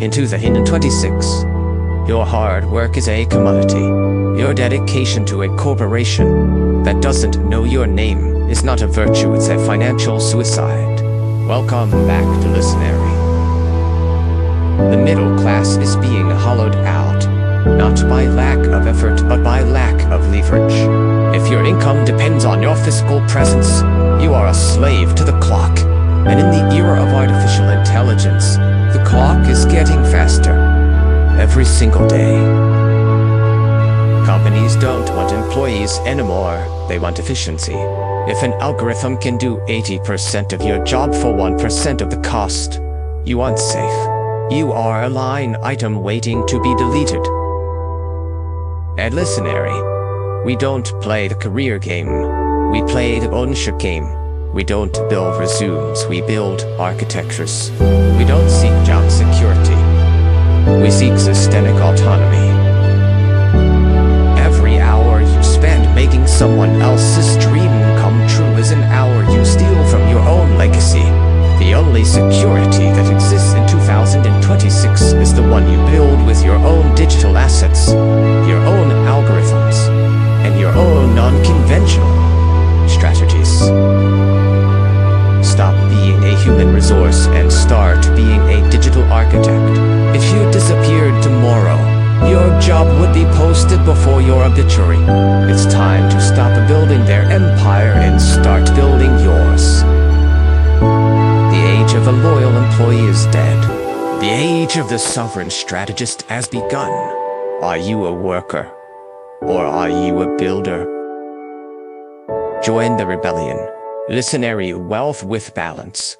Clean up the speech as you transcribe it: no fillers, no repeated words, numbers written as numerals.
in 2026. Your hard work is a commodity. Your dedication to a corporation that doesn't know your name is not a virtue, it's a financial suicide. Welcome back to Lisonary. The middle class is being hollowed out, not by lack of effort but by lack of leverage. If your income depends on your fiscal presence, you are a slave to the clock. And in the era of artificial intelligence, the clock is getting faster every single day. Companies don't want employees anymore, they want efficiency. If an algorithm can do 80% of your job for 1% of the cost, you aren't safe. You are a line item waiting to be deleted. At Lisonary, we don't play the career game, we play the ownership game. We don't build resumes, we build architectures. We don't seek job security, we seek systemic autonomy. Every hour you spend making someone else's dream come true is an hour you steal from your own legacy. The only security that exists in 2026 is the one you build with your own digital assets, your own algorithms, and your own non-conventional strategies. Stop being a human resource and start being a digital architect. If you disappeared tomorrow, your job would be posted before your obituary. It's time to stop building their empire and start building yours. The age of the loyal employee is dead. The age of the sovereign strategist has begun. Are you a worker? Or are you a builder? Join the rebellion. Lisonary wealth with balance.